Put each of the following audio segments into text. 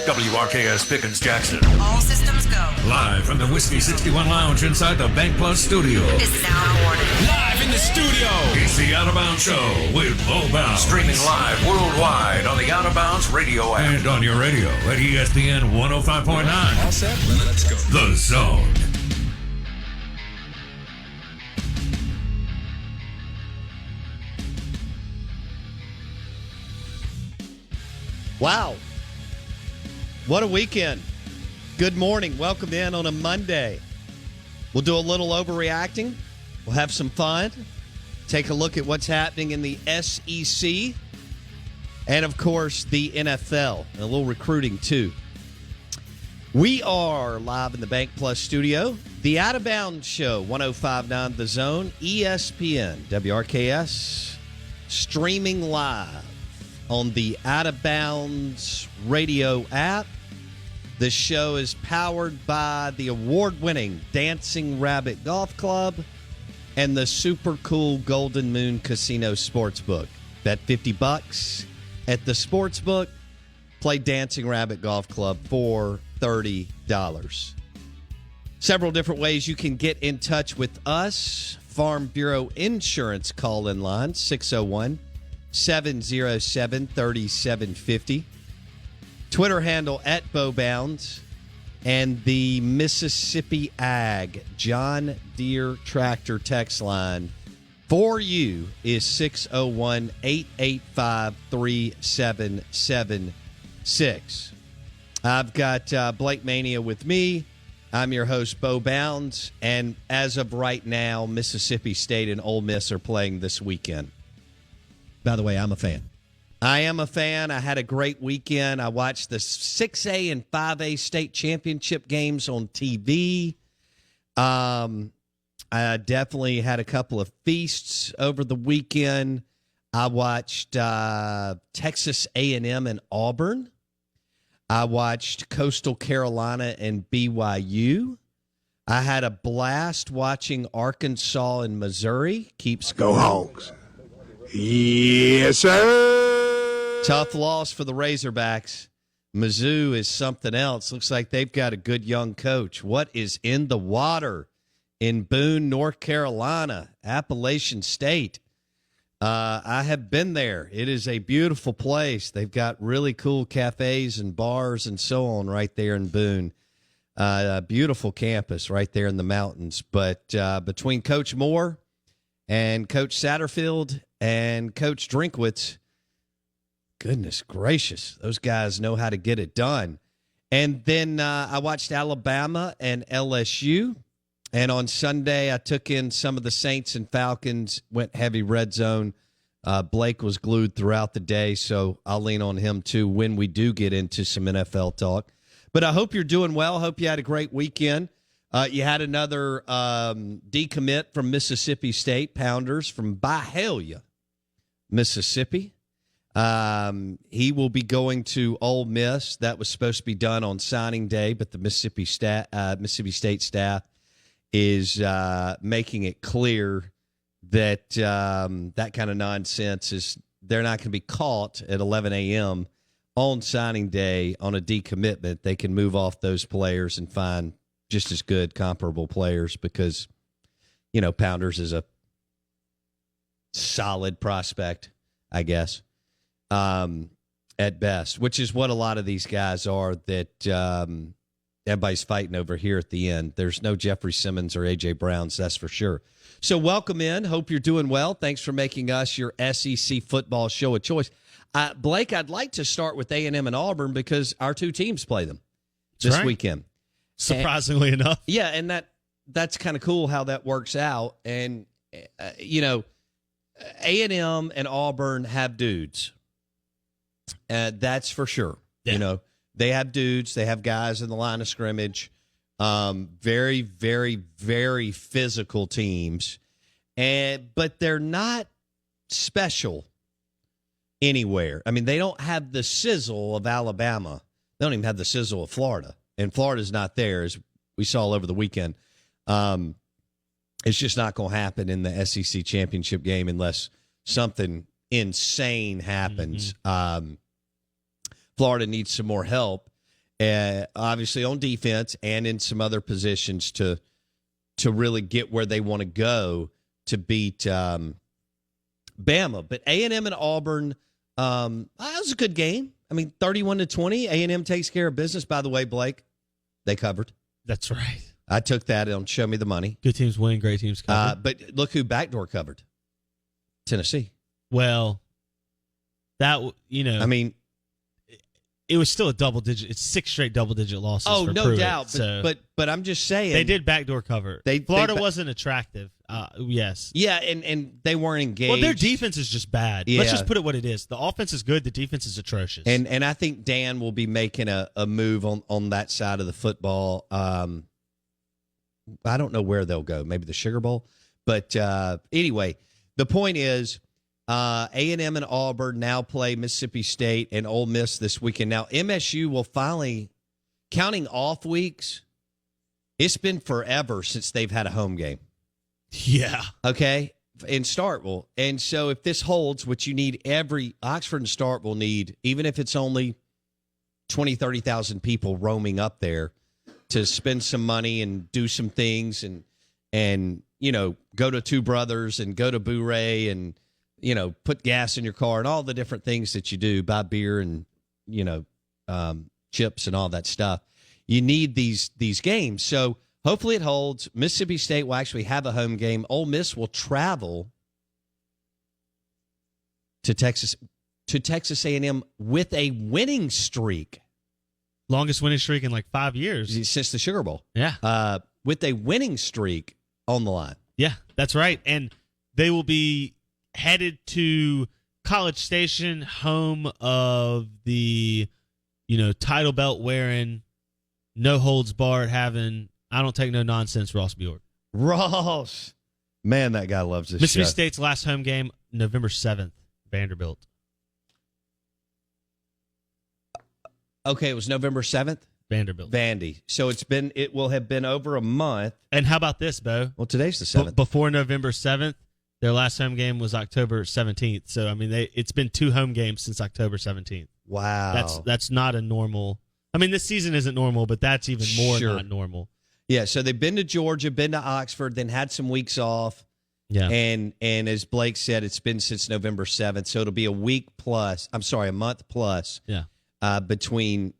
WRKS Pickens Jackson. All systems go. Live from the Whiskey 61 Lounge inside the Bank Plus studio. This is now recorded. Live in the studio. It's the Out of Bounds Show with Bo Bounds. Streaming live worldwide on the Out of Bounds radio app. And on your radio at ESPN 105.9. All set? Let's go. The Zone. Wow. What a weekend. Good morning. Welcome in on a Monday. We'll do a little overreacting. We'll have some fun. Take a look at what's happening in the SEC. And, of course, the NFL. And a little recruiting, too. We are live in the Bank Plus studio. The Out of Bounds Show, 105.9 The Zone, ESPN, WRKS, streaming live on the Out of Bounds radio app. The show is powered by the award-winning Dancing Rabbit Golf Club and the super cool Golden Moon Casino Sportsbook. Bet $50 at the Sportsbook. Play Dancing Rabbit Golf Club for $30. Several different ways you can get in touch with us. Farm Bureau Insurance call-in line, 601-707-3750. Twitter handle at BoBounds. And the Mississippi Ag John Deere Tractor text line for you is 601-885-3776. I've got Blake Mania with me. I'm your host, Bo Bounds. And as of right now, Mississippi State and Ole Miss are playing this weekend. By the way, I'm a fan. I am a fan. I had a great weekend. I watched the 6A and 5A state championship games on TV. I definitely had a couple of feasts over the weekend. I watched Texas A&M and Auburn. I watched Coastal Carolina and BYU. I had a blast watching Arkansas and Missouri. Keeps Go Hogs. Yes, sir. Tough loss for the Razorbacks. Mizzou is something else. Looks like they've got a good young coach. What is in the water in Boone, North Carolina, Appalachian State? I have been there. It is a beautiful place. They've got really cool cafes and bars and so on right there in Boone. A beautiful campus right there in the mountains. But between Coach Moore and Coach Satterfield and Coach Drinkwitz, goodness gracious, those guys know how to get it done. And then I watched Alabama and LSU. And on Sunday, I took in some of the Saints and Falcons, went heavy red zone. Blake was glued throughout the day, so I'll lean on him, too, when we do get into some NFL talk. But I hope you're doing well. Hope you had a great weekend. You had another decommit from Mississippi State, Pounders from Byhalia, Mississippi. He will be going to Ole Miss. That was supposed to be done on signing day, but the Mississippi State staff is making it clear that that kind of nonsense is they're not going to be caught at 11 a.m. on signing day on a decommitment. They can move off those players and find just as good comparable players because, you know, Pounders is a solid prospect, I guess, at best, which is what a lot of these guys are that everybody's fighting over here at the end. There's no Jeffrey Simmons or A.J. Browns, that's for sure. So welcome in. Hope you're doing well. Thanks for making us your SEC football show of choice. Blake, I'd like to start with A&M and Auburn because our two teams play them this weekend. Surprisingly enough. Yeah, and that's kind of cool how that works out. And, you know, A&M and Auburn have dudes. That's for sure. Yeah. You know, they have dudes. They have guys in the line of scrimmage. Very, very, very physical teams. But they're not special anywhere. I mean, they don't have the sizzle of Alabama. They don't even have the sizzle of Florida. And Florida's not there, as we saw all over the weekend. It's just not going to happen in the SEC championship game unless something insane happens. Florida needs some more help. obviously on defense and in some other positions to really get where they want to go to beat Bama. But A&M and Auburn, that was a good game. I mean, 31-20. A&M takes care of business. By the way, Blake, they covered. That's right. I took that on Show Me the Money. Good teams win, great teams cover. But look who backdoor covered. Tennessee. Well, that, I mean, it was still a double-digit. It's 6 straight double-digit losses. Oh, for no Pruitt, doubt. so But I'm just saying they did backdoor cover. Florida wasn't attractive. Yes. Yeah, and they weren't engaged. Well, their defense is just bad. Yeah. Let's just put it what it is. The offense is good. The defense is atrocious. And I think Dan will be making a move on that side of the football. I don't know where they'll go. Maybe the Sugar Bowl. But anyway, the point is A&M and Auburn now play Mississippi State and Ole Miss this weekend. Now, MSU will finally, counting off weeks, it's been forever since they've had a home game. Yeah. Okay? In Starkville. And so if this holds, which you need Oxford and Starkville need, even if it's only 20, 30,000 people roaming up there to spend some money and do some things and go to Two Brothers and go to Bourrée and, put gas in your car and all the different things that you do, buy beer and, chips and all that stuff. You need these games. So hopefully it holds. Mississippi State will actually have a home game. Ole Miss will travel to Texas A&M with a winning streak. Longest winning streak in like 5 years. Since the Sugar Bowl. Yeah. With a winning streak on the line. Yeah, that's right. And they will be headed to College Station, home of the, title belt wearing, no holds barred having, I don't take no nonsense, Ross Bjork. Ross. Man, that guy loves this Mississippi show. State's last home game, November 7th, Vanderbilt. Okay, it was November 7th? Vanderbilt. Vandy. So it will have been over a month. And how about this, Bo? Well, today's the 7th. Before November 7th, their last home game was October 17th. So, I mean, it's been 2 home games since October 17th. Wow. That's not a normal. I mean, this season isn't normal, but that's even more not normal. Yeah, so they've been to Georgia, been to Oxford, then had some weeks off. Yeah. And as Blake said, it's been since November 7th. So it'll be a month plus. Yeah. Between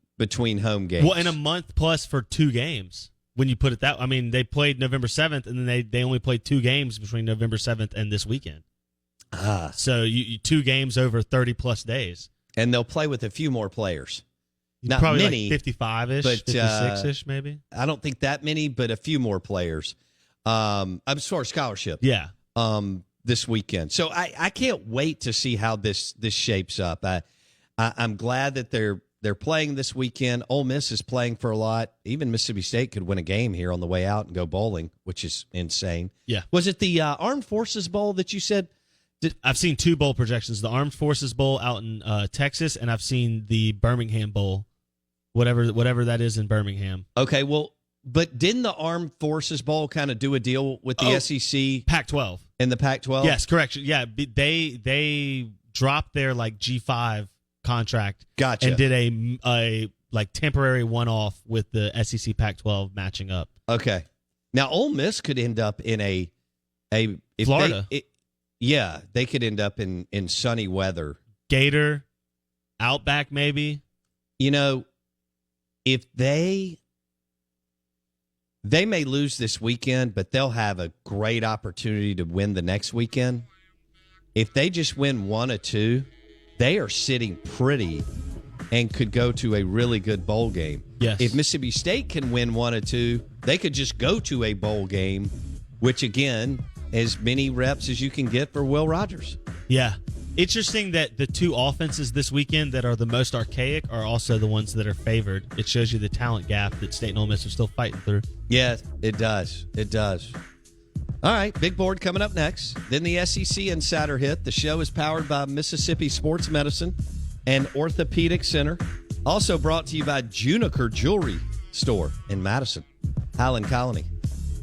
home games. Well, and a month plus for 2 games. When you put it that, I mean, they played November 7th, and then they only played 2 games between November 7th and this weekend. So you 2 games over 30 plus days, and they'll play with a few more players. Not probably many, like 55-ish, but 56-ish, maybe. I don't think that many, but a few more players. I'm sorry, scholarship. Yeah. This weekend, so I can't wait to see how this shapes up. I'm glad that they're playing this weekend. Ole Miss is playing for a lot. Even Mississippi State could win a game here on the way out and go bowling, which is insane. Yeah. Was it the Armed Forces Bowl that you said? I've seen 2 bowl projections: the Armed Forces Bowl out in Texas, and I've seen the Birmingham Bowl, whatever that is in Birmingham. Okay, well, but didn't the Armed Forces Bowl kind of do a deal with the SEC, Pac-12, and the Pac-12? Yes, correction. Yeah, they dropped their like G5 contract. Gotcha. And did a like temporary one-off with the SEC Pac-12 matching up. Okay. Now Ole Miss could end up in a Florida. They could end up in sunny weather. Gator, Outback maybe. If they may lose this weekend, but they'll have a great opportunity to win the next weekend. If they just win 1 or 2, they are sitting pretty and could go to a really good bowl game. Yes. If Mississippi State can win 1 or 2, they could just go to a bowl game, which, again, as many reps as you can get for Will Rogers. Yeah. Interesting that the 2 offenses this weekend that are the most archaic are also the ones that are favored. It shows you the talent gap that State and Ole Miss are still fighting through. Yeah, it does. It does. All right, big board coming up next. Then the SEC Insider Hit. The show is powered by Mississippi Sports Medicine and Orthopedic Center. Also brought to you by Juniker Jewelry Store in Madison, Highland Colony.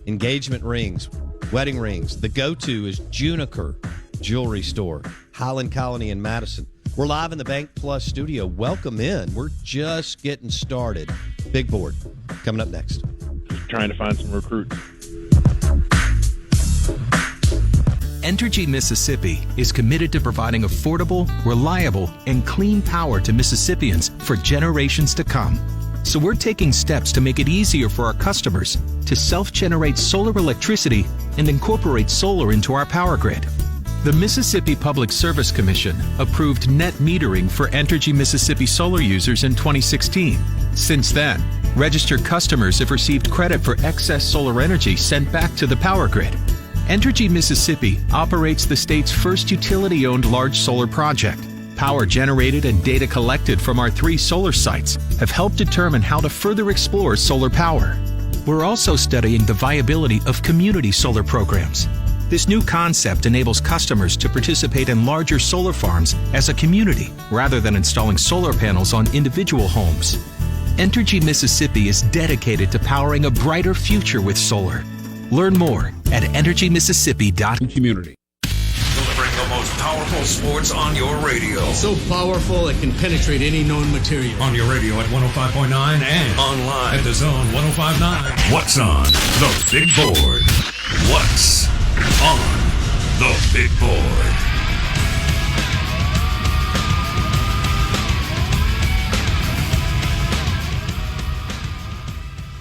Engagement rings, wedding rings. The go-to is Juniker Jewelry Store, Highland Colony in Madison. We're live in the Bank Plus studio. Welcome in. We're just getting started. Big board coming up next. Trying to find some recruits. Entergy Mississippi is committed to providing affordable, reliable, and clean power to Mississippians for generations to come. So we're taking steps to make it easier for our customers to self-generate solar electricity and incorporate solar into our power grid. The Mississippi Public Service Commission approved net metering for Entergy Mississippi solar users in 2016. Since then, registered customers have received credit for excess solar energy sent back to the power grid. Entergy Mississippi operates the state's first utility-owned large solar project. Power generated and data collected from our 3 solar sites have helped determine how to further explore solar power. We're also studying the viability of community solar programs. This new concept enables customers to participate in larger solar farms as a community rather than installing solar panels on individual homes. Entergy Mississippi is dedicated to powering a brighter future with solar. Learn more at EnergyMississippi.com. Community. Delivering the most powerful sports on your radio. So powerful it can penetrate any known material. On your radio at 105.9 and online at the Zone 105.9. What's on the big board? What's on the big board?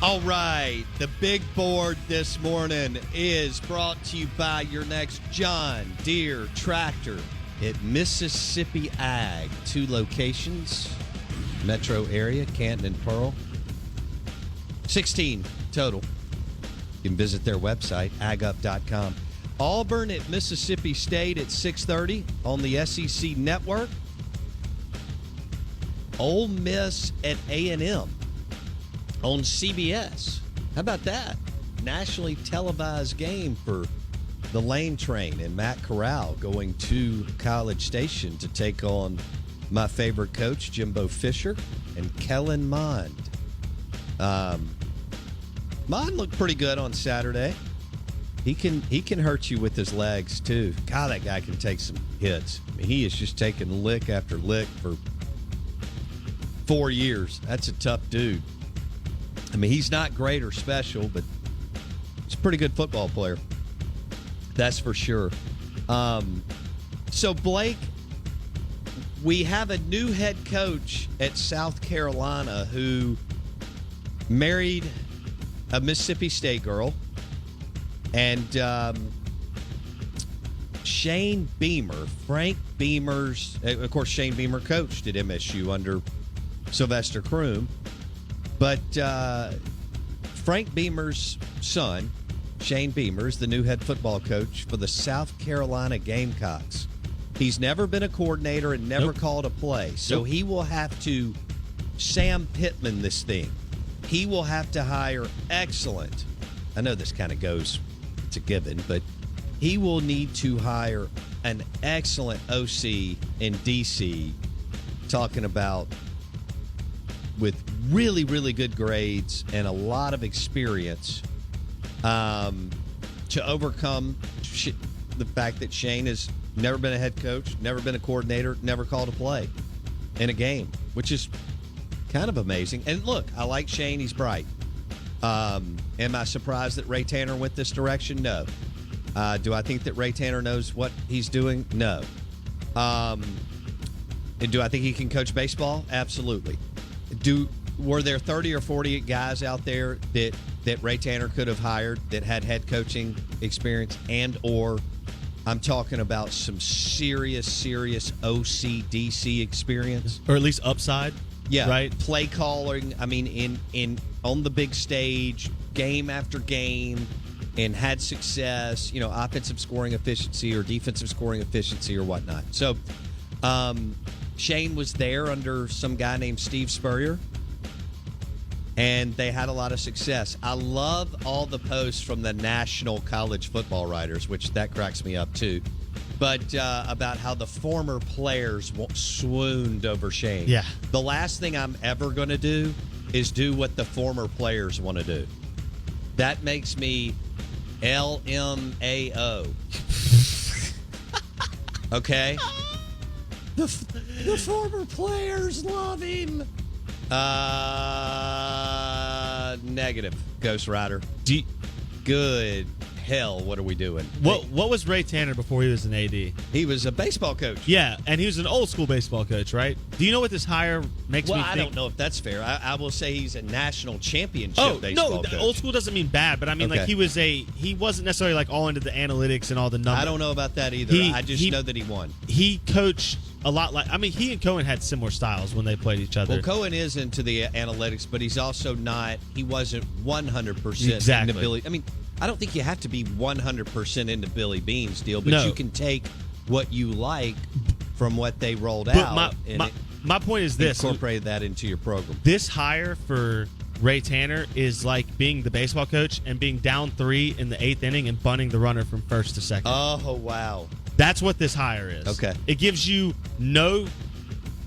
All right, the big board this morning is brought to you by your next John Deere tractor at Mississippi Ag. 2 locations, metro area, Canton and Pearl. 16 total. You can visit their website, agup.com. Auburn at Mississippi State at 6:30 on the SEC Network. Ole Miss at A&M on CBS. How about that? Nationally televised game for the Lane Train and Matt Corral going to College Station to take on my favorite coach, Jimbo Fisher, and Kellen Mond. Mond looked pretty good on Saturday. He can hurt you with his legs, too. God, that guy can take some hits. I mean, he is just taking lick after lick for 4 years. That's a tough dude. I mean, he's not great or special, but he's a pretty good football player. That's for sure. So, Blake, we have a new head coach at South Carolina who married a Mississippi State girl. And Shane Beamer, Frank Beamer's, of course, Shane Beamer coached at MSU under Sylvester Croom. But Frank Beamer's son, Shane Beamer, is the new head football coach for the South Carolina Gamecocks. He's never been a coordinator and never called a play. So he will have to Sam Pittman this thing. He will have to hire excellent. I know this kind of goes, it's a given, but he will need to hire an excellent OC in DC, talking about with really, really good grades and a lot of experience to overcome the fact that Shane has never been a head coach, never been a coordinator, never called a play in a game, which is kind of amazing. And look, I like Shane. He's bright. Am I surprised that Ray Tanner went this direction? No. Do I think that Ray Tanner knows what he's doing? No. And do I think he can coach baseball? Absolutely. Were there 30 or 40 guys out there that Ray Tanner could have hired that had head coaching experience or I'm talking about some serious OC, DC experience? Or at least upside? Yeah. Right? Play calling, I mean, in on the big stage, game after game, and had success, offensive scoring efficiency or defensive scoring efficiency or whatnot. So Shane was there under some guy named Steve Spurrier, and they had a lot of success. I love all the posts from the national college football writers, which that cracks me up too, but about how the former players swooned over Shane. Yeah. The last thing I'm ever going to do is do what the former players want to do. That makes me LMAO. Okay? The former players love him. Negative, Ghost Rider. Good hell, what are we doing? What was Ray Tanner before he was an AD? He was a baseball coach. Yeah, and he was an old school baseball coach, right? Do you know what this hire makes me think? I don't know if that's fair. I will say he's a national championship baseball coach. Old school doesn't mean bad, but I mean, Okay. like he wasn't necessarily like all into the analytics and all the numbers. I don't know about that either. I just know that he won. He coached a lot he and Cohen had similar styles when they played each other. Well, Cohen is into the analytics, but he's also not. He wasn't 100% Exactly. into Billy. I mean, I don't think you have to be 100% into Billy Bean's deal, but No. you can take what you like from what they rolled But out my point is this: incorporate that into your program. this hire for Ray Tanner is like being the baseball coach and being down 3 in the 8th inning and bunting the runner from first to second. Oh, wow. That's what this hire is. Okay. It gives you no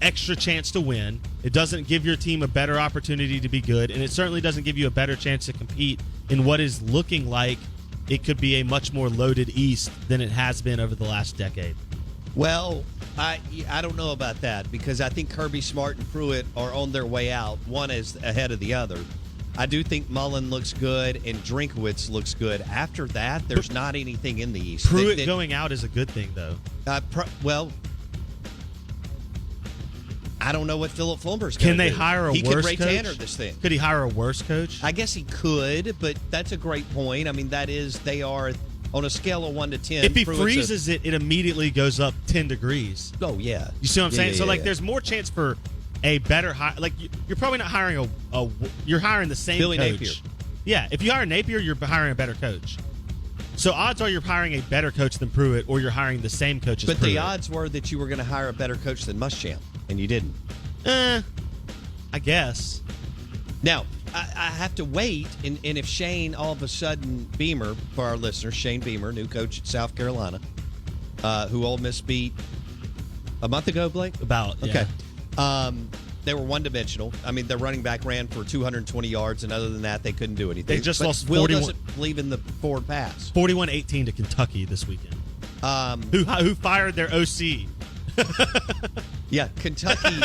extra chance to win. It doesn't give your team a better opportunity to be good, and it certainly doesn't give you a better chance to compete in what is looking like it could be a much more loaded East than it has been over the last decade. Well, I don't know about that because I think Kirby Smart and Pruitt are on their way out. One is ahead of the other. I do think Mullen looks good and Drinkwitz looks good. After that, there's not anything in the East. Pruitt going out is a good thing, though. Well, I don't know what Philip Fulmer's going to do. Can they hire a he worse could Ray coach? Tanner this thing. Could he hire a worse coach? I guess he could, but that's a great point. I mean, they are on a scale of 1 to 10. If he Pruitt's freezes it immediately goes up 10 degrees. Oh, yeah. You see what I'm saying? Yeah, yeah. There's more chance for a better hire. Like, you're probably not hiring you're hiring the same Billy coach. Napier. Yeah, if you hire Napier, you're hiring a better coach. So odds are you're hiring a better coach than Pruitt, or you're hiring the same coach as But Pruitt. the odds were that you were going to hire a better coach than Muschamp, and you didn't. I guess. Now, I have to wait, and if Shane all of a sudden, Beamer, for our listeners, Shane Beamer, new coach at South Carolina, who Ole Miss beat a month ago, Blake? Yeah. Okay. They were one-dimensional. I mean, their running back ran for 220 yards, and other than that, they couldn't do anything. They just But lost Will 41 doesn't believe in the forward pass. 41-18 to Kentucky this weekend. Who fired their OC? Yeah, Kentucky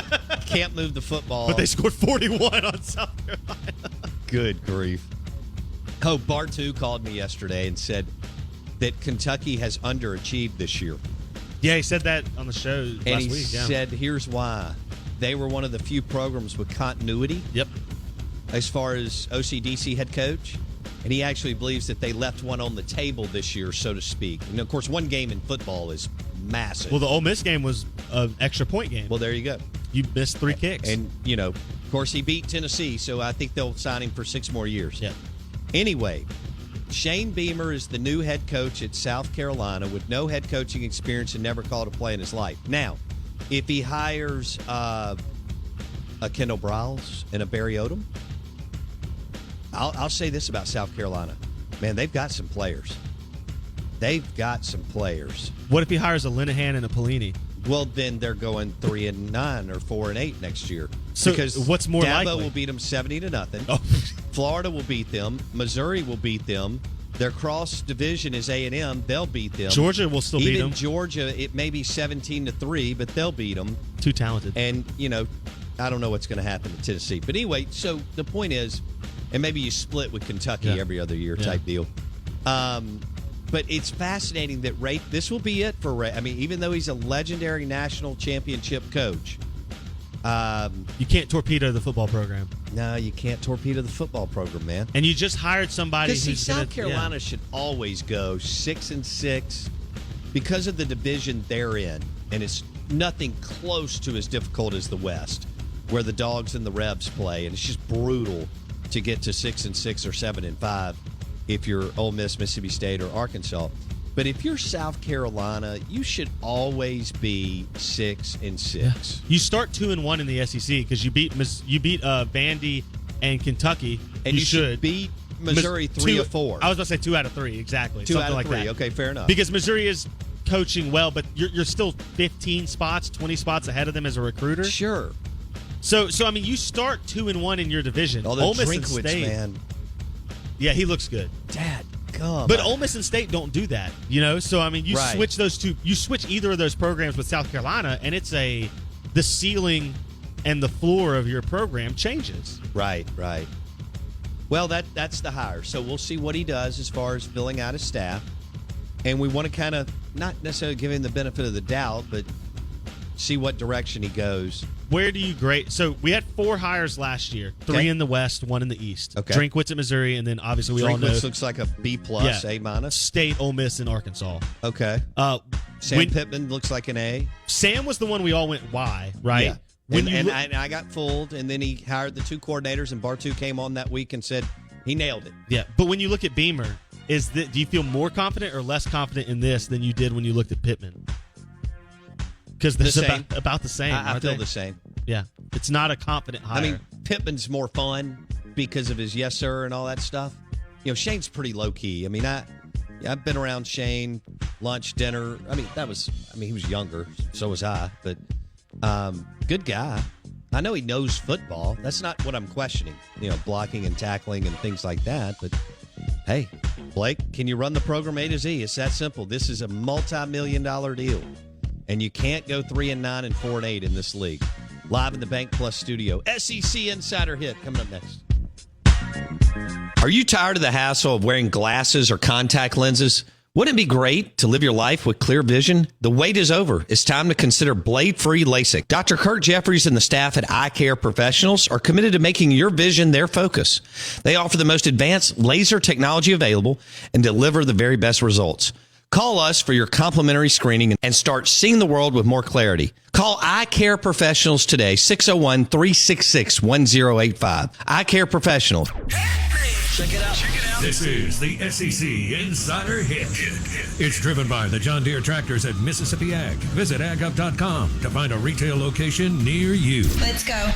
can't move the football. But they scored 41 on South Carolina. Good grief. Oh, Bartu called me yesterday and said that Kentucky has underachieved this year. Yeah, he said that on the show last week. And he Yeah. said, here's why. They were one of the few programs with continuity Yep. as far as OCDC head coach. And he actually believes that they left one on the table this year, so to speak. And, of course, one game in football is massive. Well, the Ole Miss game was an extra point game. Well, there you go. You missed 3 kicks. And, of course, he beat Tennessee, so I think they'll sign him for 6 more years. Yeah. Anyway, Shane Beamer is the new head coach at South Carolina with no head coaching experience and never called a play in his life. Now, if he hires a Kendall Briles and a Barry Odom, I'll say this about South Carolina. Man, they've got some players. They've got some players. What if he hires a Linehan and a Pelini? Well, then they're going 3-9 or 4-8 next year. So because what's more Dabo likely? will beat them 70-0. Oh. Florida will beat them. Missouri will beat them. Their cross division is A&M. They'll beat them. Georgia will still beat them. Even Georgia, it may be 17-3, but they'll beat them. Too talented. And, I don't know what's going to happen to Tennessee. But anyway, so the point is, and maybe you split with Kentucky every other year type deal. But it's fascinating that Ray, this will be it for Ray. I mean, even though he's a legendary national championship coach. You can't torpedo the football program. No, you can't torpedo the football program, man. And you just hired somebody Because who's South Carolina should always go 6-6 because of the division they're in, and it's nothing close to as difficult as the West, where the Dogs and the Rebs play, and it's just brutal to get to 6-6 or 7-5 if you're Ole Miss, Mississippi State, or Arkansas. But if you're South Carolina, you should always be 6-6. Yeah. You start 2-1 in the SEC because you beat Vandy and Kentucky. And you should beat Missouri 3 or 4. I was about to say 2 out of 3, exactly. 2 Something out of 3. like that. Okay, fair enough. Because Missouri is coaching well, but you're still 15 spots, 20 spots ahead of them as a recruiter. Sure. So I mean, you start 2-1 in your division. Although Ole Miss and Drinkwitz, State, man. yeah, he looks good. Come But on. Ole Miss and State don't do that, So I mean, you Right. switch those two. You switch either of those programs with South Carolina, and the ceiling and the floor of your program changes. Right. Well, that's the hire. So we'll see what he does as far as filling out his staff. And we want to kind of not necessarily give him the benefit of the doubt, but see what direction he goes. Where do you grade? So we had 4 hires last year, 3 in the West, 1 in the East. Okay. Drinkwitz at Missouri, and then obviously we all know looks like a B plus, A minus. State, Ole Miss, and Arkansas. Okay. Sam Pittman looks like an A. Sam was the one we all went Y, right? Yeah. When I got fooled, and then he hired the 2 coordinators, and Bartu came on that week and said he nailed it. Yeah, but when you look at Beamer, do you feel more confident or less confident in this than you did when you looked at Pittman? Because they're about the same. I feel they? the same. Yeah, it's not a confident hire. I mean, Pittman's more fun because of his yes sir and all that stuff. Shane's pretty low key. I mean, I've been around Shane, lunch, dinner. I mean, he was younger, so was I, but good guy. I know he knows football. That's not what I'm questioning. Blocking and tackling and things like that. But hey, Blake, can you run the program A to Z? It's that simple. This is a multi-million-dollar deal, and you can't go 3-9 and 4-8 in this league. Live in the Bank Plus studio. SEC Insider Hit coming up next. Are you tired of the hassle of wearing glasses or contact lenses? Wouldn't it be great to live your life with clear vision? The wait is over. It's time to consider blade-free LASIK. Dr. Kurt Jeffries and the staff at Eye Care Professionals are committed to making your vision their focus. They offer the most advanced laser technology available and deliver the very best results. Call us for your complimentary screening and start seeing the world with more clarity. Call Eye Care Professionals today, 601-366-1085. Eye Care Professionals. Check it out. This is the SEC Insider Hit. It's driven by the John Deere tractors at Mississippi Ag. Visit agup.com to find a retail location near you. Let's go.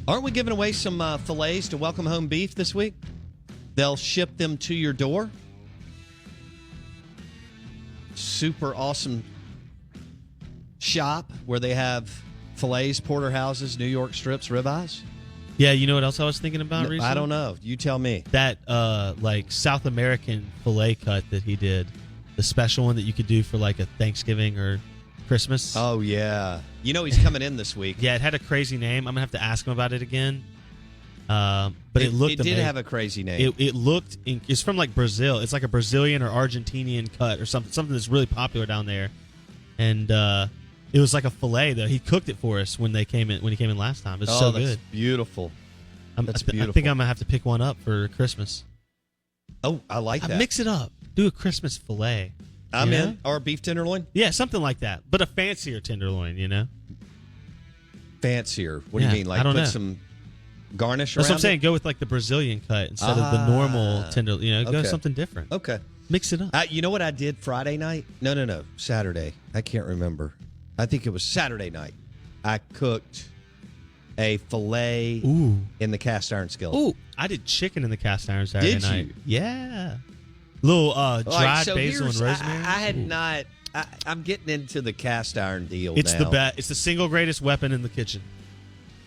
Aren't we giving away some fillets to Welcome Home Beef this week? They'll ship them to your door. Super awesome shop where they have fillets, porterhouses, New York strips, ribeyes. Yeah, you know what else I was thinking about recently? I don't know. You tell me. That like South American filet cut that he did, the special one that you could do for like a Thanksgiving or Christmas. Oh, yeah. He's coming in this week. Yeah, it had a crazy name. I'm going to have to ask him about it again. But it looked It did amazing. have a crazy name. It looked, it's from like Brazil. It's like a Brazilian or Argentinian cut or something that's really popular down there. And it was like a filet though. He cooked it for us when he came in last time. It's so that's good. Beautiful. That's I beautiful. think I'm going to have to pick one up for Christmas. Oh, I like that. Mix it up. Do a Christmas filet. I'm you know? in. Or a beef tenderloin? Yeah, something like that. But a fancier tenderloin, Fancier. What do Yeah, you mean? Like I don't put know. some garnish That's around what I'm saying. Go with like the Brazilian cut instead of the normal tender. Go okay. something different. Okay. Mix it up. You know what I did Friday night? No. Saturday. I can't remember. I think it was Saturday night. I cooked a filet in the cast iron skillet. Ooh, I did chicken in the cast iron Saturday Did night. you? Yeah. Little dried so basil and rosemary. I had not. I'm getting into the cast iron deal. It's now. the best. It's the single greatest weapon in the kitchen.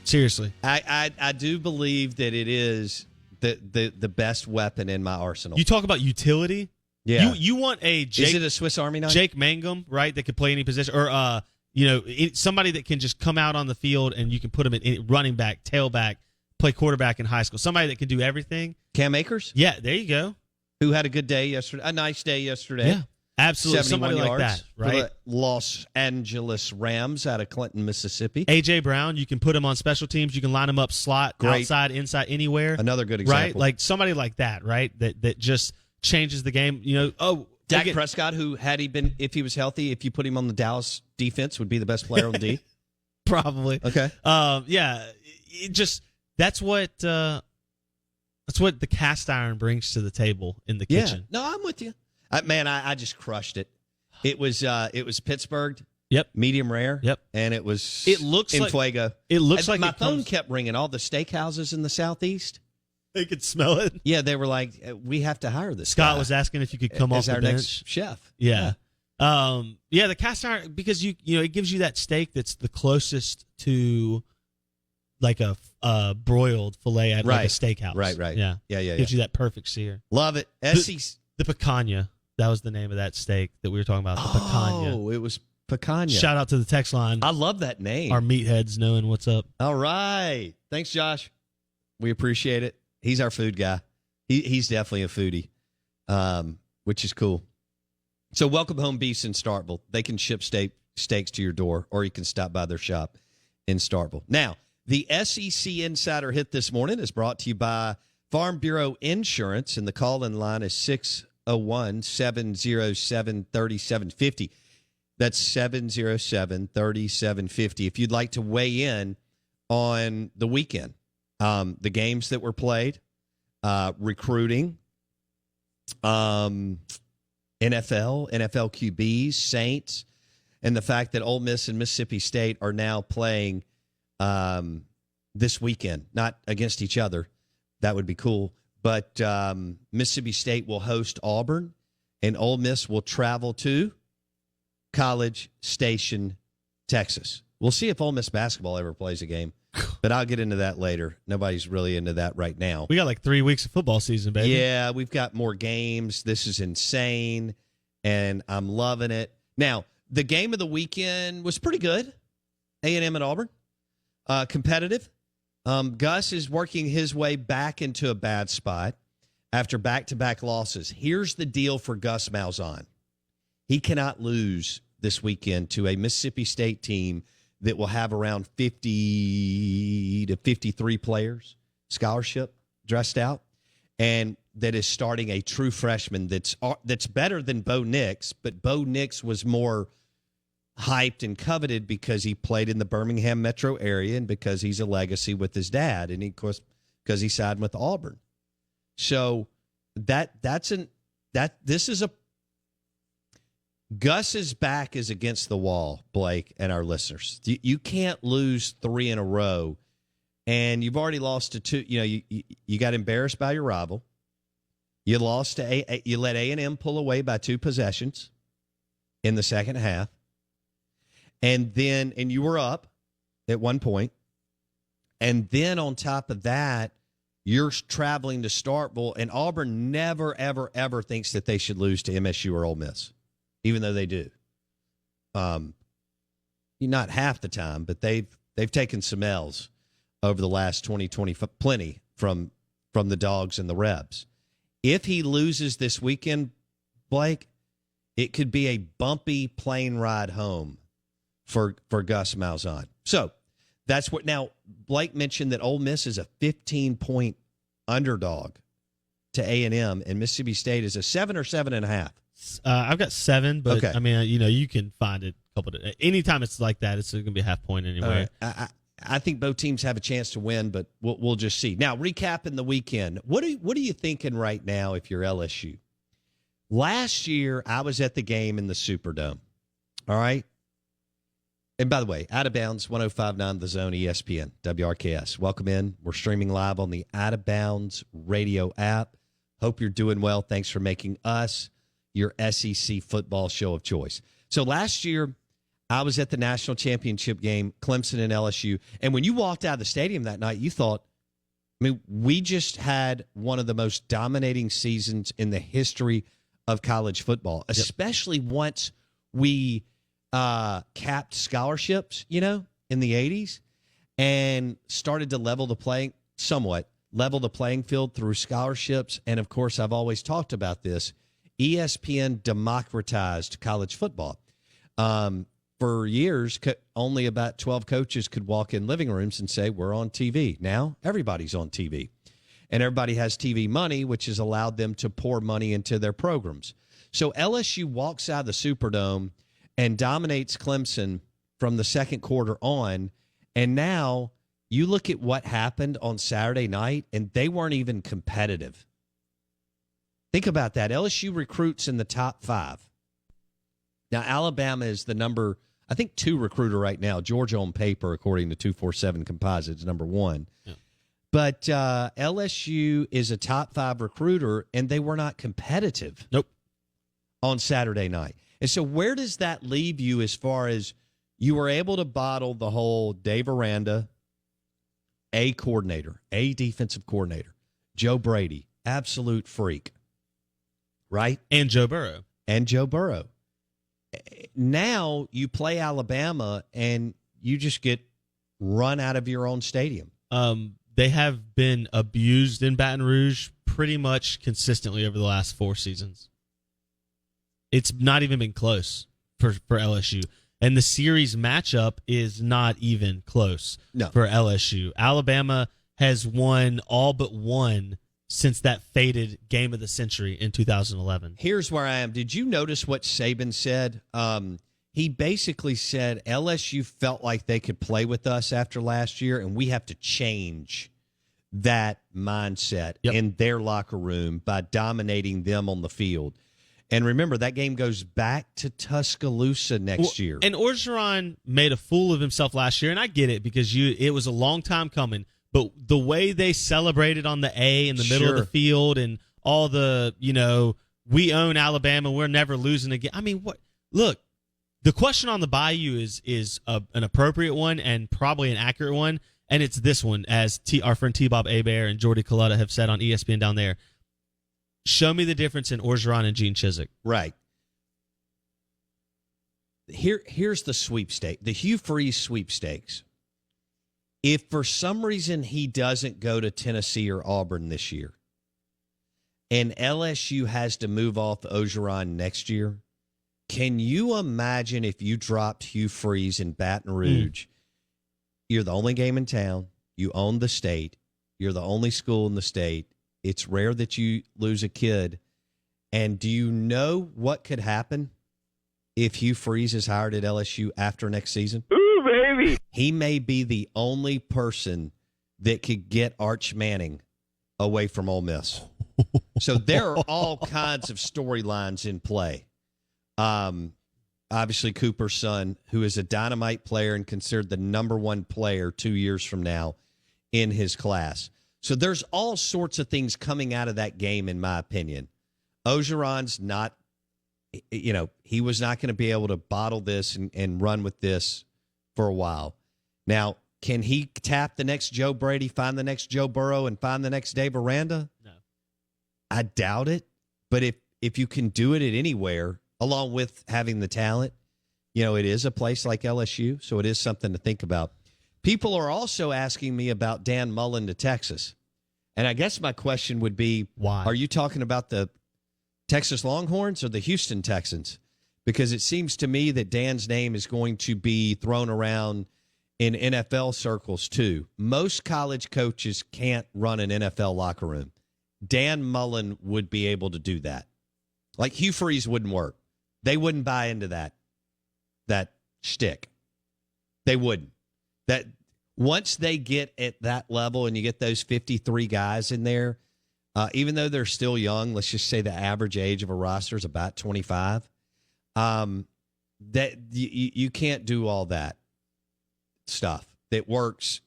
Seriously. I do believe that it is the best weapon in my arsenal. You talk about utility. Yeah. You want a Jake, is it a Swiss Army knife? Jake Mangum, right? That could play any position, or somebody that can just come out on the field and you can put him in running back, tailback, play quarterback in high school. Somebody that can do everything. Cam Akers? Yeah, there you go. Who had a good day yesterday? A nice day yesterday. Yeah, absolutely. 71 Somebody yards like that, right? For the Los Angeles Rams out of Clinton, Mississippi. A.J. Brown, you can put him on special teams. You can line him up slot, Great. outside, inside, anywhere. Another good example. Right? Like somebody like that, right? That just changes the game. Dak Prescott, who if he was healthy, if you put him on the Dallas defense, would be the best player on D. Probably. Okay. Yeah. That's what the cast iron brings to the table in the kitchen. No, I'm with you. I just crushed it. It was Pittsburgh. Yep. Medium rare. Yep. And it was in Fuego. It looks like my phone kept ringing. All the steakhouses in the Southeast. They could smell it. Yeah, they were like, we have to hire this Scott guy was asking if you could come off as the our bench. next chef. Yeah. Yeah, the cast iron, because you know it gives you that steak that's the closest to like a broiled fillet at like a steakhouse. Right. Yeah. Gives you that perfect sear. Love it. The picanha. That was the name of that steak that we were talking about. The picanha. Oh, it was picanha. Shout out to the text line. I love that name. Our meatheads knowing what's up. All right. Thanks, Josh. We appreciate it. He's our food guy. He's definitely a foodie, which is cool. So Welcome Home Beefs in Starkville. They can ship steaks to your door, or you can stop by their shop in Starkville. Now, the SEC Insider Hit this morning is brought to you by Farm Bureau Insurance, and the call-in line is 601-707-3750. That's 707-3750. If you'd like to weigh in on the weekend, the games that were played, recruiting, NFL QBs, Saints, and the fact that Ole Miss and Mississippi State are now playing this weekend, not against each other. That would be cool. But Mississippi State will host Auburn, and Ole Miss will travel to College Station, Texas. We'll see if Ole Miss basketball ever plays a game, but I'll get into that later. Nobody's really into that right now. We got like 3 weeks of football season, baby. Yeah, we've got more games. This is insane, and I'm loving it. Now, the game of the weekend was pretty good. A&M at Auburn. Competitive. Gus is working his way back into a bad spot after back-to-back losses. Here's the deal for Gus Malzahn. He cannot lose this weekend to a Mississippi State team that will have around 50 to 53 players, scholarship, dressed out, and that is starting a true freshman that's better than Bo Nix, but Bo Nix was more hyped and coveted because he played in the Birmingham metro area and because he's a legacy with his dad, and of course because he signed with Auburn. So Gus's back is against the wall, Blake and our listeners. You can't lose 3 in a row, and you've already lost to 2. You got embarrassed by your rival. You lost to you let A&M pull away by 2 possessions in the second half, and you were up at one point, and then on top of that, you're traveling to Starkville, and Auburn never, ever, ever thinks that they should lose to MSU or Ole Miss. Even though they do, not half the time, but they've taken some L's over the last 20, plenty from the Dogs and the Rebs. If he loses this weekend, Blake, it could be a bumpy plane ride home for Gus Malzahn. So that's what. Now Blake mentioned that Ole Miss is a 15-point underdog to A&M, and Mississippi State is a 7 or 7.5. I've got 7, but okay. I mean, you can find it a couple. Anytime it's like that, it's going to be a half point anyway. I think both teams have a chance to win, but we'll just see. Now, recapping the weekend, what are you thinking right now if you're LSU? Last year, I was at the game in the Superdome. All right. And by the way, Out of Bounds, 105.9 The Zone, ESPN, WRKS. Welcome in. We're streaming live on the Out of Bounds radio app. Hope you're doing well. Thanks for making us your SEC football show of choice. So last year, I was at the national championship game, Clemson and LSU. And when you walked out of the stadium that night, you thought, we just had one of the most dominating seasons in the history of college football, especially once we capped scholarships, in the 80s and started to level the playing field through scholarships. And, of course, I've always talked about this. ESPN democratized college football. For years, only about 12 coaches could walk in living rooms and say, we're on TV. Now, everybody's on TV. And everybody has TV money, which has allowed them to pour money into their programs. So LSU walks out of the Superdome and dominates Clemson from the second quarter on. And now you look at what happened on Saturday night, and they weren't even competitive. Think about that. LSU recruits in the top 5. Now, Alabama is the number, 2 recruiter right now. Georgia on paper, according to 247 Composites, number 1. Yeah. But LSU is a top 5 recruiter, and they were not competitive. Nope. On Saturday night. And so where does that leave you as far as you were able to bottle the whole Dave Aranda, a coordinator, a defensive coordinator, Joe Brady, absolute freak, right? And Joe Burrow. Now you play Alabama and you just get run out of your own stadium. They have been abused in Baton Rouge pretty much consistently over the last 4 seasons. It's not even been close for LSU. And the series matchup is not even close for LSU. Alabama has won all but one since that fated game of the century in 2011. Here's where I am. Did you notice what Saban said? He basically said LSU felt like they could play with us after last year, and we have to change that mindset in their locker room by dominating them on the field. And remember, that game goes back to Tuscaloosa next year. And Orgeron made a fool of himself last year, and I get it because it was a long time coming. But the way they celebrated on the A in the middle of the field and all the, we own Alabama, we're never losing again. I mean, what? Look, the question on the Bayou is an appropriate one and probably an accurate one, and it's this one, as our friend T-Bob Hebert and Jordy Colletta have said on ESPN down there. Show me the difference in Orgeron and Gene Chizik. Right. Here's the sweepstake, the Hugh Freeze sweepstakes. If for some reason he doesn't go to Tennessee or Auburn this year, and LSU has to move off Orgeron next year, can you imagine if you dropped Hugh Freeze in Baton Rouge? You're the only game in town. You own the state. You're the only school in the state. It's rare that you lose a kid. And do you know what could happen if Hugh Freeze is hired at LSU after next season? Ooh, baby. He may be the only person that could get Arch Manning away from Ole Miss. So there are all kinds of storylines in play. Obviously, Cooper's son, who is a dynamite player and considered the number one player 2 years from now in his class. So there's all sorts of things coming out of that game, in my opinion. Orgeron's not, he was not going to be able to bottle this and run with this for a while. Now, can he tap the next Joe Brady, find the next Joe Burrow, and find the next Dave Aranda? No. I doubt it. But if you can do it at anywhere, along with having the talent, it is a place like LSU, so it is something to think about. People are also asking me about Dan Mullen to Texas. And I guess my question would be, why? Are you talking about the Texas Longhorns or the Houston Texans? Because it seems to me that Dan's name is going to be thrown around in NFL circles too. Most college coaches can't run an NFL locker room. Dan Mullen would be able to do that. Like Hugh Freeze wouldn't work. They wouldn't buy into that shtick. They wouldn't. That once they get at that level and you get those 53 guys in there, even though they're still young, let's just say the average age of a roster is about 25, that you can't do all that stuff that works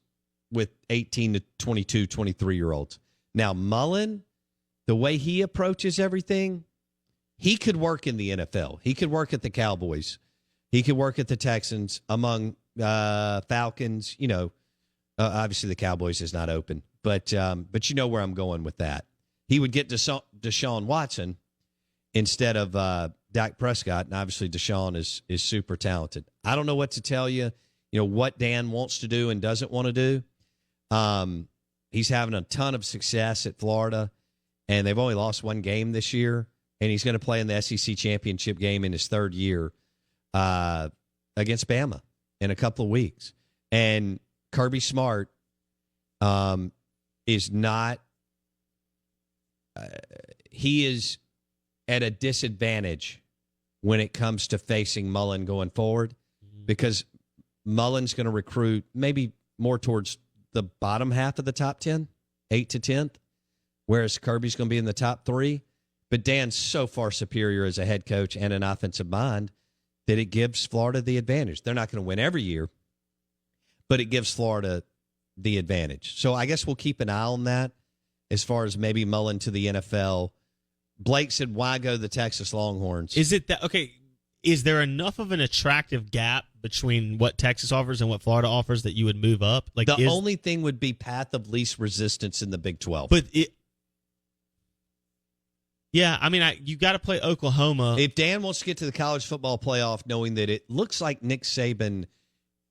with 18 to 22, 23-year-olds. Now, Mullen, the way he approaches everything, he could work in the NFL. He could work at the Cowboys. He could work at the Texans, among Falcons. Obviously the Cowboys is not open, but you know where I'm going with that. He would get Desean Watson instead of Dak Prescott, and obviously Deshaun is super talented. I don't know what to tell you. What Dan wants to do and doesn't want to do. He's having a ton of success at Florida, and they've only lost one game this year, and he's going to play in the SEC championship game in his third year against Bama in a couple of weeks. And Kirby Smart is not he is at a disadvantage when it comes to facing Mullen going forward, because Mullen's going to recruit maybe more towards the bottom half of the top 10, 8 to 10th, whereas Kirby's going to be in the top 3. But Dan's so far superior as a head coach and an offensive mind that it gives Florida the advantage. They're not going to win every year, but it gives Florida the advantage. So I guess we'll keep an eye on that as far as maybe Mullen to the NFL. Blake said, why go the Texas Longhorns? Is it that, okay, is there enough of an attractive gap between what Texas offers and what Florida offers that you would move up? Like the only thing would be path of least resistance in the Big 12. But yeah, I mean, you got to play Oklahoma. If Dan wants to get to the college football playoff, knowing that it looks like Nick Saban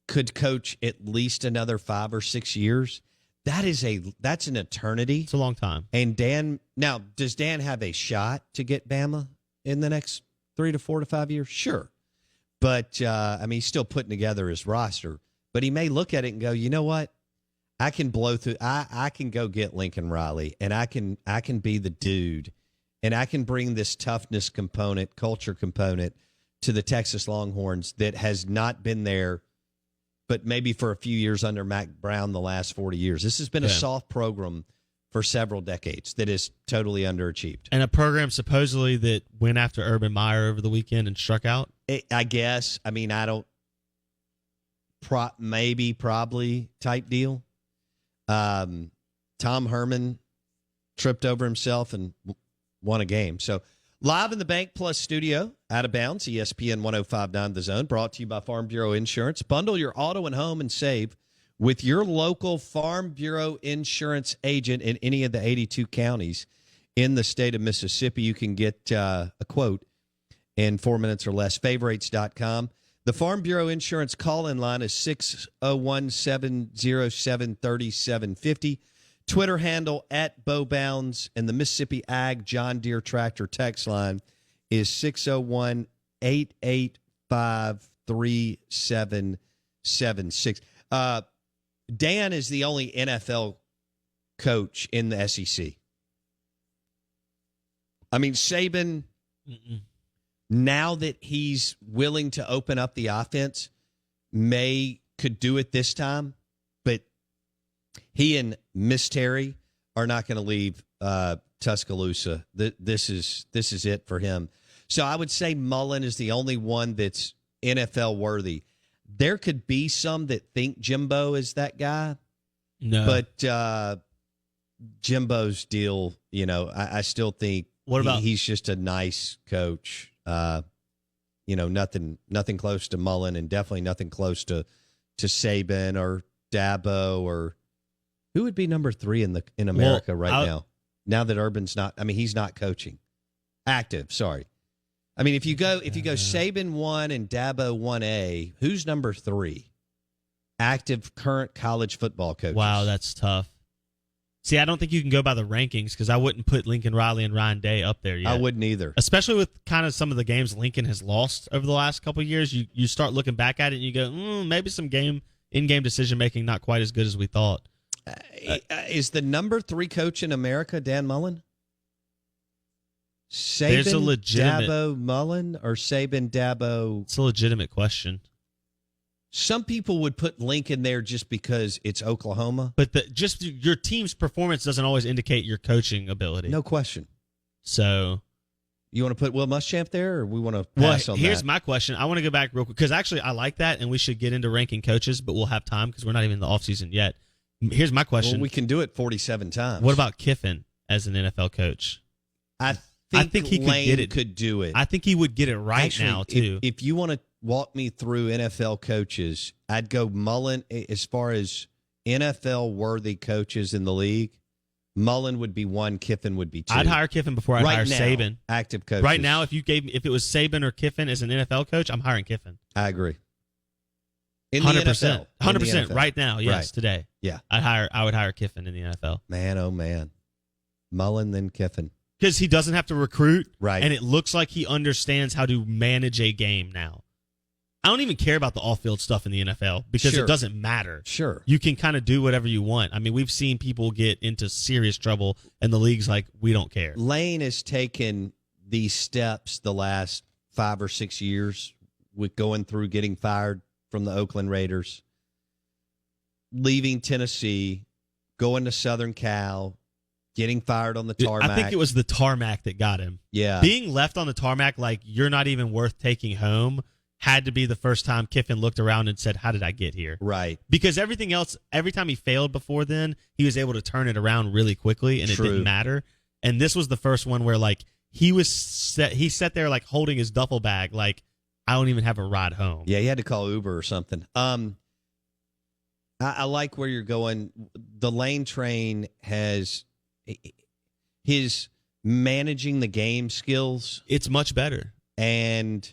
could coach at least another 5 or 6 years, that's an eternity. It's a long time. And does Dan have a shot to get Bama in the next 3 to 4 to 5 years? Sure. But, he's still putting together his roster. But he may look at it and go, you know what? I can blow through. I can go get Lincoln Riley, and I can be the dude, and I can bring this toughness component, culture component to the Texas Longhorns that has not been there, but maybe for a few years under Mac Brown the last 40 years. This has been a soft program for several decades that is totally underachieved. And a program supposedly that went after Urban Meyer over the weekend and struck out? I guess. I mean, I don't probably type deal. Tom Herman tripped over himself and won a game. So live in the Bank Plus studio, Out of Bounds, ESPN 105.9 The Zone, brought to you by Farm Bureau Insurance. Bundle your auto and home and save with your local Farm Bureau Insurance agent in any of the 82 counties in the state of Mississippi. You can get a quote in 4 minutes or less. Favorites.com. The Farm Bureau Insurance call-in line is 601-707-3750. Twitter handle @BowBounds, and the Mississippi Ag John Deere Tractor text line is 601-885-3776. Dan is the only NFL coach in the SEC. I mean, Saban, now that he's willing to open up the offense, could do it this time, but he and Miss Terry are not going to leave Tuscaloosa. This is it for him. So I would say Mullen is the only one that's NFL worthy. There could be some that think Jimbo is that guy. No. But Jimbo's deal, I still think he's just a nice coach. Nothing close to Mullen, and definitely nothing close to Saban or Dabo, or who would be number 3 in America now. Now that Urban's not, he's not coaching. Active, sorry. If you go Saban 1 and Dabo 1A, who's number 3? Active current college football coaches. Wow, that's tough. See, I don't think you can go by the rankings because I wouldn't put Lincoln Riley and Ryan Day up there yet. I wouldn't either. Especially with kind of some of the games Lincoln has lost over the last couple of years. You start looking back at it and you go, maybe some in-game decision-making not quite as good as we thought. Is the number 3 coach in America Dan Mullen? There's a Saban, legitimate Dabo, Mullen, or Saban, Dabo? It's a legitimate question. Some people would put Lincoln there just because it's Oklahoma. But just your team's performance doesn't always indicate your coaching ability. No question. So you want to put Will Muschamp there, or we want to pass on that? Here's my question. I want to go back real quick because actually I like that, and we should get into ranking coaches, but we'll have time because we're not even in the offseason yet. Here's my question. Well, we can do it 47 times. What about Kiffin as an NFL coach? I think he could do it. I think he would get it right Actually, now, too. If you want to walk me through NFL coaches, I'd go Mullen. As far as NFL-worthy coaches in the league, Mullen would be 1, Kiffin would be 2. I'd hire Kiffin before I'd hire Saban. Active coaches. Right now, if it was Saban or Kiffin as an NFL coach, I'm hiring Kiffin. I agree. 100%. 100% NFL. Right now, yes, Right. Today. Yeah. I would hire Kiffin in the NFL. Man, oh man. Mullen, then Kiffin. Because he doesn't have to recruit. Right. And it looks like he understands how to manage a game now. I don't even care about the off-field stuff in the NFL because Sure. it doesn't matter. Sure. You can kind of do whatever you want. We've seen people get into serious trouble, and the league's like, we don't care. Lane has taken these steps the last 5 or 6 years with going through getting fired from the Oakland Raiders, leaving Tennessee, going to Southern Cal, getting fired on the tarmac. I think it was the tarmac that got him. Yeah. Being left on the tarmac like you're not even worth taking home had to be the first time Kiffin looked around and said, how did I get here? Right. Because everything else, every time he failed before then, he was able to turn it around really quickly, and True. It didn't matter. And this was the first one where, like, he sat there, like, holding his duffel bag, like, I don't even have a ride home. Yeah, he had to call Uber or something. I like where you're going. The Lane Train has his managing the game skills. It's much better. And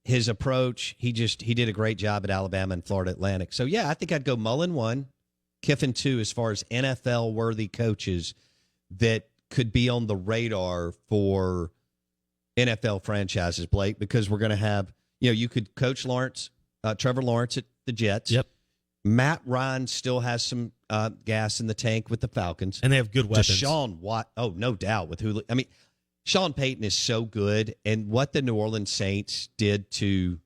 his approach, he did a great job at Alabama and Florida Atlantic. So, yeah, I think I'd go Mullen 1, Kiffin 2 as far as NFL-worthy coaches that could be on the radar for NFL franchises, Blake, because we're going to have, you could coach Trevor Lawrence at the Jets. Yep. Matt Ryan still has some gas in the tank with the Falcons. And they have good weapons. Desean Watson, no doubt with who. I mean, Sean Payton is so good, and what the New Orleans Saints did to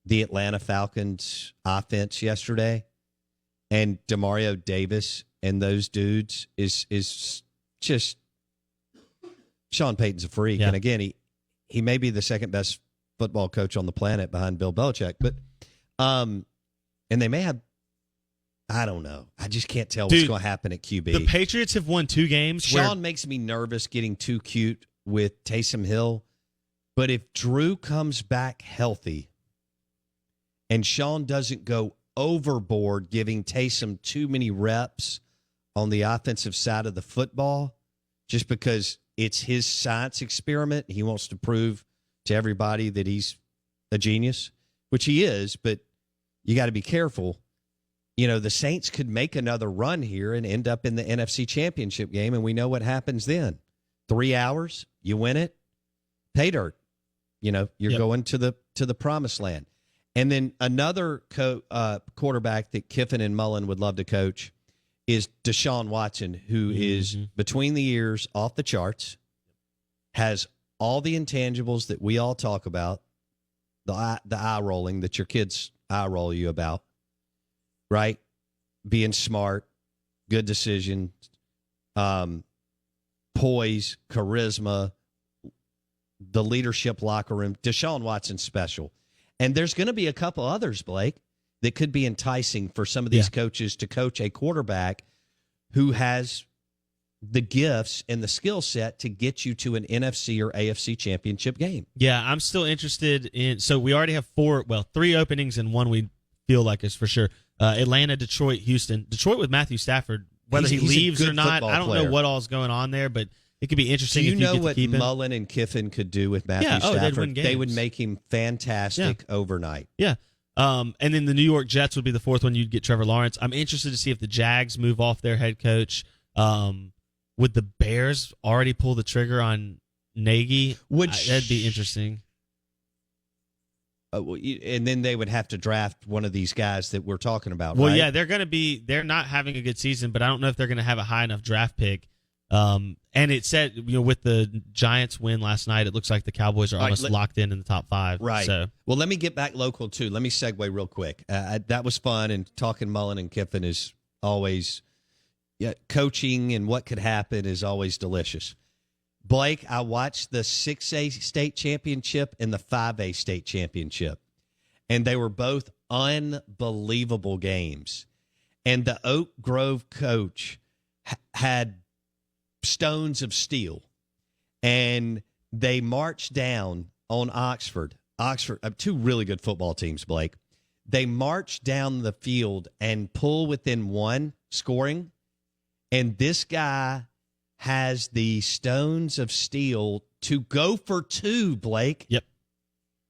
the Atlanta Falcons offense yesterday, and Demario Davis and those dudes is just Sean Payton's a freak. Yeah. And again, he may be the second best football coach on the planet behind Bill Belichick, but and they may have. I don't know. I just can't tell what's going to happen at QB. The Patriots have won 2 games. Sean makes me nervous getting too cute with Taysom Hill. But if Drew comes back healthy and Sean doesn't go overboard giving Taysom too many reps on the offensive side of the football, just because it's his science experiment, he wants to prove to everybody that he's a genius, which he is, but you got to be careful. The Saints could make another run here and end up in the NFC Championship game, and we know what happens then. 3 hours, you win it, pay dirt. You're going to the promised land. And then another quarterback that Kiffin and Mullen would love to coach is Desean Watson, who is between the ears, off the charts, has all the intangibles that we all talk about, the eye rolling that your kids eye roll you about. Right? Being smart, good decision, poise, charisma, the leadership locker room. Deshaun Watson's special. And there's going to be a couple others, Blake, that could be enticing for some of these coaches to coach a quarterback who has the gifts and the skill set to get you to an NFC or AFC championship game. Yeah, I'm still interested in. So we already have 3 openings and one we feel like is for sure. Atlanta, Detroit, Houston. Detroit with Matthew Stafford, whether he leaves or not, I don't know what all's going on there, but it could be interesting. Do you if you know get what to keep him. Mullen and Kiffin could do with Matthew Stafford? They'd win games. They would make him fantastic overnight. Yeah. And then the New York Jets would be the 4th one. You'd get Trevor Lawrence. I'm interested to see if the Jags move off their head coach. Would the Bears already pull the trigger on Nagy? That'd be interesting. And then they would have to draft one of these guys that we're talking about. Well, right? yeah, they're not having a good season, but I don't know if they're going to have a high enough draft pick. And it said, with the Giants win last night, it looks like the Cowboys are almost locked in the top 5. Right. So. Well, let me get back local too. Let me segue real quick. That was fun, and talking Mullen and Kiffin is always, coaching and what could happen is always delicious. Blake, I watched the 6A state championship and the 5A state championship, and they were both unbelievable games. And the Oak Grove coach had stones of steel, and they marched down on Oxford, 2 really good football teams, Blake. They marched down the field and pull within 1 scoring, and this guy has the stones of steel to go for 2, Blake. Yep.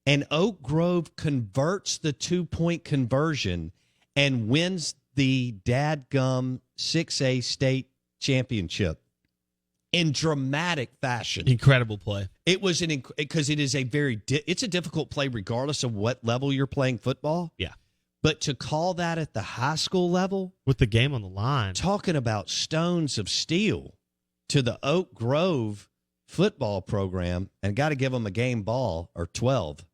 And Oak Grove converts the 2-point conversion and wins the dadgum 6A state championship in dramatic fashion. Incredible play. It was because it is it's a difficult play regardless of what level you're playing football. Yeah. But to call that at the high school level, with the game on the line, talking about stones of steel to the Oak Grove football program, and got to give them a game ball or 12.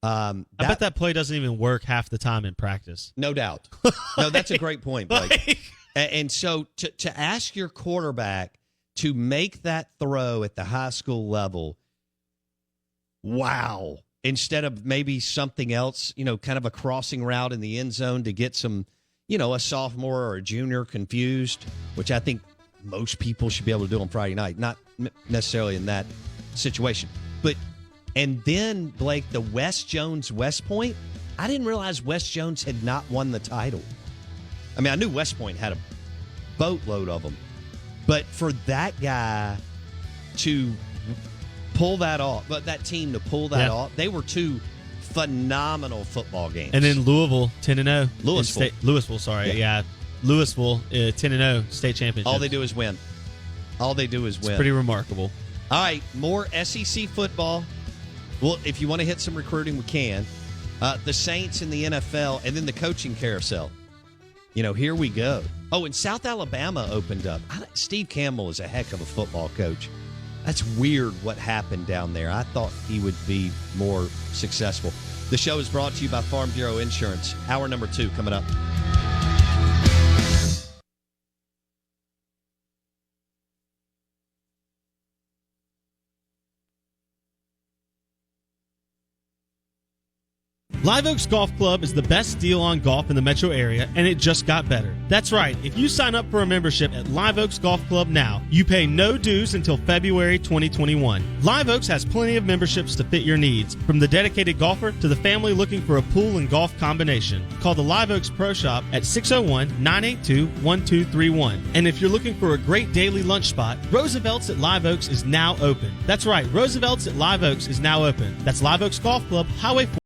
I bet that play doesn't even work half the time in practice. No doubt. No, that's a great point, Blake. And so to ask your quarterback to make that throw at the high school level, wow, instead of maybe something else, kind of a crossing route in the end zone to get some, a sophomore or a junior confused, which I think most people should be able to do on Friday night, not necessarily in that situation. But And then, Blake, the West Jones West Point, I didn't realize West Jones had not won the title. I mean, I knew West Point had a boatload of them. But for that guy to pull that off, but that team to pull that off, they were two phenomenal football games. And then Louisville, 10-0. Louisville, sorry. Yeah. Louisville, 10-0 state championship. All they do is win. It's pretty remarkable. All right, more SEC football. Well, if you want to hit some recruiting, we can. The Saints in the NFL, and then the coaching carousel. Here we go. Oh, and South Alabama opened up. Steve Campbell is a heck of a football coach. That's weird what happened down there. I thought he would be more successful. The show is brought to you by Farm Bureau Insurance. Hour number 2 coming up. Live Oaks Golf Club is the best deal on golf in the metro area, and it just got better. That's right. If you sign up for a membership at Live Oaks Golf Club now, you pay no dues until February 2021. Live Oaks has plenty of memberships to fit your needs, from the dedicated golfer to the family looking for a pool and golf combination. Call the Live Oaks Pro Shop at 601-982-1231. And if you're looking for a great daily lunch spot, Roosevelt's at Live Oaks is now open. That's right. Roosevelt's at Live Oaks is now open. That's Live Oaks Golf Club, Highway 4.